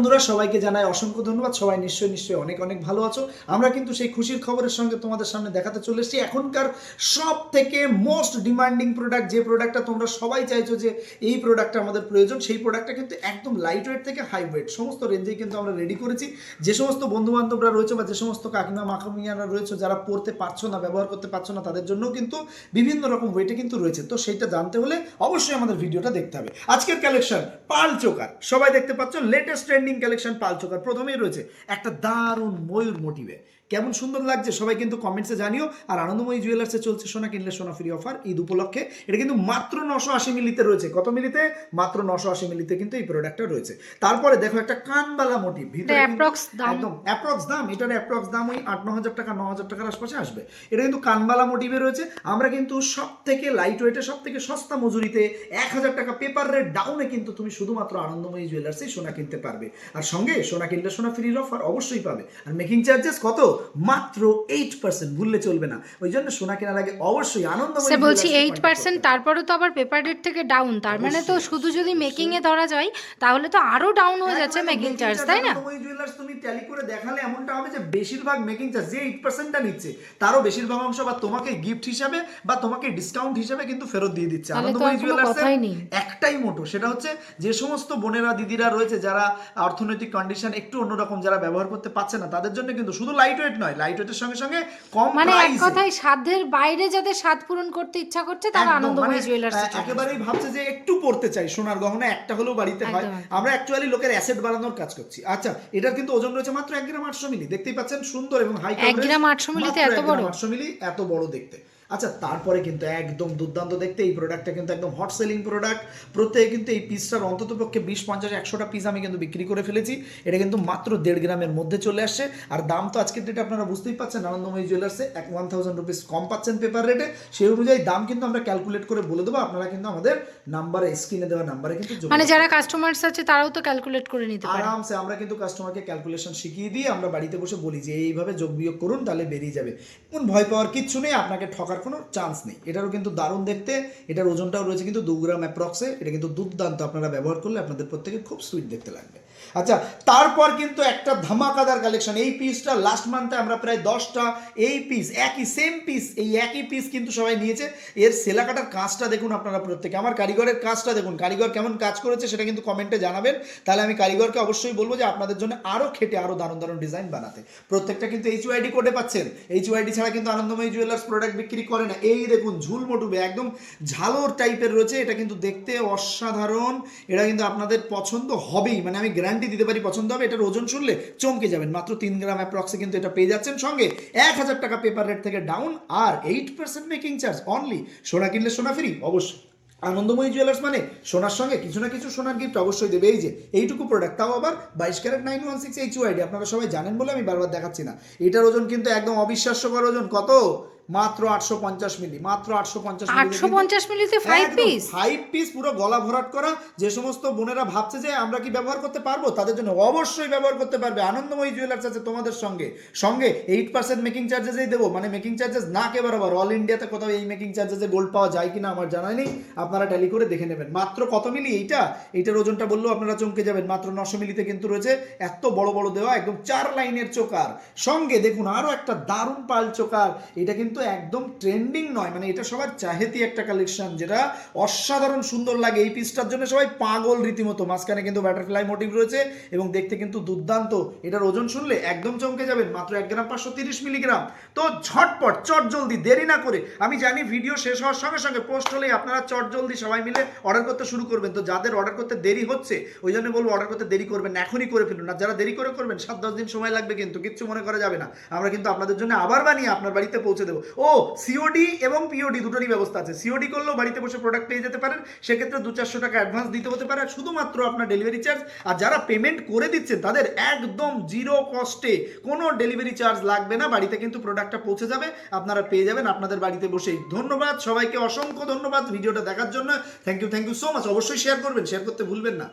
বন্ধুরা সবাইকে জানাই অসংখ্য ধন্যবাদ। সবাই নিশ্চয়ই অনেক অনেক ভালো আছো। আমরা কিন্তু সেই খুশির খবরের সঙ্গে তোমাদের সামনে দেখাতে চলে এসেছি এখনকার সব থেকে মোস্ট ডিমান্ডিং প্রোডাক্ট, যে প্রোডাক্টটা তোমরা সবাই চাইছো যে এই প্রোডাক্টটা আমাদের প্রয়োজন, সেই প্রোডাক্টটা কিন্তু একদম লাইট ওয়েট থেকে হাই ওয়েট সমস্ত রেঞ্জেই কিন্তু আমরা রেডি করেছি। যে সমস্ত বন্ধু বান্ধবরা রয়েছে বা যে সমস্ত কাকিমা মাখামিয়ারা রয়েছে যারা পড়তে পারছো না, ব্যবহার করতে পারছো না, তাদের জন্য কিন্তু বিভিন্ন রকম ওয়েটে কিন্তু রয়েছে। তো সেইটা জানতে হলে অবশ্যই আমাদের ভিডিওটা দেখতে হবে। আজকের কালেকশন পাল চোকার, সবাই দেখতে পাচ্ছ লেটেস্ট ট্রেন্ডিং কালেকশন পাল চোকার। প্রথমেই রয়েছে একটা দারুণ ময়ূর মোটিভে, কেমন সুন্দর লাগছে সবাই কিন্তু কমেন্টসে জানিও। আর আনন্দময়ী জুয়েলার্সে চলছে সোনা কিনলে সোনা ফ্রি অফার ঈদ উপলক্ষে। এটা কিন্তু মাত্র 980 মিলিতে রয়েছে। কত মিলিতে? মাত্র 980 মিলিতে কিন্তু এই প্রোডাক্টটা রয়েছে। তারপরে দেখো একটা কানবালা মোটিভ, ভিতরে একদম অ্যাপ্রক্স দাম, এটার অ্যাপ্রক্স দাম ওই 8-9 হাজার টাকা, 9 হাজার টাকার আশপাশে আসবে। এটা কিন্তু কানবালা মোটিভে রয়েছে। আমরা কিন্তু সব থেকে লাইট ওয়েটে, সব থেকে সস্তা মজুরিতে 1000 টাকা পেপার রেট ডাউনে কিন্তু তুমি শুধুমাত্র আনন্দময়ী জুয়েলার্সে সোনা কিনতে পারবে। আর সঙ্গে সোনা কিনলে সোনা ফ্রি অফার অবশ্যই পাবে। আর মেকিং চার্জেস কত? মাত্র 8%, ভুললে চলবে না। ওই জন্য সোনা কেনার আগে অবশ্যই আনন্দময়ী বলছি 8%, তারপরে তো আবার পেপার রেট থেকে ডাউন, তার মানে তো শুধু যদি মেকিং এ ধরা যায় তাহলে তো আরো ডাউন হয়ে যাচ্ছে মেকিং চার্জ, তাই না? আনন্দময়ী জুয়েলার্স তুমি ট্যালি করে দেখালে এমনটা হবে যে বেশিরভাগ মেকিং চার্জ যে 8%টা নিচ্ছে তারও বেশিরভাগ অংশ বা তোমাকে গিফট হিসাবে বা তোমাকে ডিসকাউন্ট হিসাবে কিন্তু ফেরত দিয়ে দিচ্ছে। আনন্দময়ী জুয়েলার্সের একটাই মোটো, সেটা হচ্ছে যে সমস্ত বোনেরা দিদিরা রয়েছে যারা অর্থনৈতিক কন্ডিশন একটু অন্যরকম, যারা ব্যবহার করতে পারছে না, তাদের জন্য কিন্তু শুধু লাইট ওয়েট নয়, লাইট ওয়েটের সঙ্গে সঙ্গে কম মানে এক প্রাইসে, কথায় সাধ্যের বাইরে যাদের স্বাদ পূরণ করতে ইচ্ছা করছে তারা আনন্দময়ী জুয়েলার্সে একেবারেই ভাবছে যে একটু পড়তে চাই, সোনার গহনা একটা হলেও বাড়িতে হয়। আমরা অ্যাকচুয়ালি লোকের অ্যাসেট বাড়ানোর কাজ করছি। আচ্ছা, এটার কিন্তু ওজন রয়েছে মাত্র 1 গ্রাম 800 মিলি। দেখতেই পাচ্ছেন সুন্দর এবং হাই কভারেজ। 1 গ্রাম 800 মিলিতে এত বড়? 800 মিলি এত বড় দেখতে। আচ্ছা, তারপরে কিন্তু একদম দুর্দান্ত দেখতে এই প্রোডাক্টটা কিন্তু একদম হট সেলিং প্রোডাক্ট। প্রত্যেকে কিন্তু এই পিসটার অন্ততপক্ষে 20-50-100টা পিস আমি কিন্তু বিক্রি করে ফেলেছি। এটা কিন্তু মাত্র 1.5 গ্রামের মধ্যে চলে আসছে। আর দাম তো আজকের ডেটে আপনারা বুঝতেই পাচ্ছেন, আনন্দময়ী জুয়েলার্সে 1000 রুপিস কম পাচ্ছেন পেপার রেটে। সেই অনুযায়ী দাম কিন্তু আমরা ক্যালকুলেট করে বলে দেবো। আপনারা কিন্তু আমাদের নাম্বারে, স্ক্রিনে দেওয়া নাম্বারে কিন্তু মানে যারা কাস্টমার্স আছে তারাও তো ক্যালকুলেট করে নিতে পারে আরামসে। আমরা কিন্তু কাস্টমারকে ক্যালকুলেশন শিখিয়ে দিয়ে আমরা বাড়িতে বসে বলি যে এইভাবে যোগ বিয়োগ করুন, তাহলে বেরিয়ে যাবে। কোন ভয় পাওয়ার কিচ্ছু নেই, আপনাকে ঠকার কোনো চান্স নেই। এটারও কিন্তু দারুণ দেখতে। এটার ওজনটাও রয়েছে কিন্তু 2 গ্রাম অ্যাপ্রক্সে। এটা কিন্তু দুর্দান্ত, আপনারা ব্যবহার করলে আপনাদের প্রত্যেকের খুব সুইট দেখতে লাগবে। আচ্ছা, তারপর কিন্তু একটা ধামাকাদার কালেকশন। এই পিসটা লাস্ট মান্থে আমরা প্রায় 10টা এই পিস, একই সেম পিস, এই একই পিস কিন্তু সবাই নিয়েছে। এর সেলা কাটার কাজটা দেখুন আপনারা প্রত্যেকে, আমার কারিগরের কাজটা দেখুন, কারিগর কেমন কাজ করেছে সেটা কিন্তু কমেন্টে জানাবেন। তাহলে আমি কারিগরকে অবশ্যই বলবো যে আপনাদের জন্য আরও খেটে আরও দারুণ দারুণ ডিজাইন বানাতে। প্রত্যেকটা কিন্তু HUID কোডে পাচ্ছেন। HUID ছাড়া কিন্তু আনন্দময়ী জুয়েলার্স প্রোডাক্ট বিক্রি করে না। এই দেখুন ঝুলমটুবে একদম ঝালোর টাইপের রয়েছে। এটা কিন্তু দেখতে অসাধারণ। এটা কিন্তু আপনাদের পছন্দ হবেই, মানে আমি গ্যারান্টি দিতে পারি পছন্দ হবে। এটার ওজন শুনলে চমকে যাবেন। মাত্র 3 গ্রাম অ্যাপ্রক্সে কিন্তু এটা পেয়ে যাচ্ছেন। সঙ্গে 1000 টাকা পেপার রেট থেকে ডাউন আর 8% মেকিং চার্জ অনলি। সোনা কিনলে সোনা ফ্রি অবশ্যই। আনন্দময়ী জুয়েলার্স মানে সোনার সঙ্গে কিছু না কিছু সোনার গিফট অবশ্যই দেবে। এই যে এইটুকু প্রোডাক্ট, তাও আবার 22 ক্যারেট 916 HUID। আপনারা সবাই জানেন বলে আমি বারবার দেখাচ্ছি না। এটার ওজন কিন্তু একদম অবিশ্বাস্যকর ওজন। কত? মাত্র 850 মিলি। মাত্র 850 মিলিতে 5 পিস, 5 পিস পুরো গলা ভরাট করা। যে সমস্ত বোনেরা ভাবছে যে আমরা কি ব্যবহার করতে পারবো, তাদের জন্য অবশ্যই ব্যবহার করতে পারবে। আনন্দময়ী জুয়েলার্স আছে তোমাদের সঙ্গে। সঙ্গে 8% মেকিং চার্জেসই দেবো, মানে মেকিং চার্জেস না কে বরাবর। অল ইন্ডিয়াতে কোথাও এই মেকিং চার্জেসে গোল্ড পাওয়া যায় কিনা আমার জানা নেই, আপনারা ট্যালি করে দেখে নেবেন। মাত্র কত মিলি এইটার ওজনটা বললেও আপনারা চমকে যাবেন। মাত্র 900 মিলিতে কিন্তু রয়েছে। এত বড় বড় দেওয়া, একদম 4 লাইনের চোকার। সঙ্গে দেখুন আরো একটা দারুণ পাল চোকার। এটা কিন্তু একদম ট্রেন্ডিং নয়, মানে এটা সবার চাহেতি একটা কালেকশন, যেটা অসাধারণ সুন্দর লাগে। এই পিসটার জন্য সবাই পাগল রীতিমতো। মাঝখানে কিন্তু বাটারফ্লাই মোটিভ রয়েছে এবং দেখতে কিন্তু দুর্দান্ত। এটার ওজন শুনলে একদম চমকে যাবেন। মাত্র 1 গ্রাম 530 মিলিগ্রাম। তো ঝটপট চট জলদি দেরি না করে, আমি জানি ভিডিও শেষ হওয়ার সঙ্গে সঙ্গে পোস্ট হলেই আপনারা চট জলদি সবাই মিলে অর্ডার করতে শুরু করবেন। তো যাদের অর্ডার করতে দেরি হচ্ছে, ওই জন্য বলবো অর্ডার করতে দেরি করবেন না, এখনই করে ফেলুন। আর যারা দেরি করে করবেন 7-10 দিন সময় লাগবে, কিন্তু কিচ্ছু মনে করা যাবে না। আমরা কিন্তু আপনাদের জন্য আবার বানিয়ে আপনার বাড়িতে পৌঁছে দেবো। ও সিওডি এবং পিওডি দুটোরই ব্যবস্থা আছে। সিওডি করলেও বাড়িতে বসে প্রোডাক্ট পেয়ে যেতে পারেন, সেক্ষেত্রে 200-400 টাকা অ্যাডভান্স দিতে হতে পারে, শুধুমাত্র আপনার ডেলিভারি চার্জ। আর যারা পেমেন্ট করে দিচ্ছেন তাদের একদম জিরো কস্টে, কোনো ডেলিভারি চার্জ লাগবে না, বাড়িতে কিন্তু প্রোডাক্টটা পৌঁছে যাবে, আপনারা পেয়ে যাবেন আপনাদের বাড়িতে বসেই। ধন্যবাদ সবাইকে, অসংখ্য ধন্যবাদ ভিডিওটা দেখার জন্য। Thank you so much. অবশ্যই শেয়ার করবেন, শেয়ার করতে ভুলবেন না।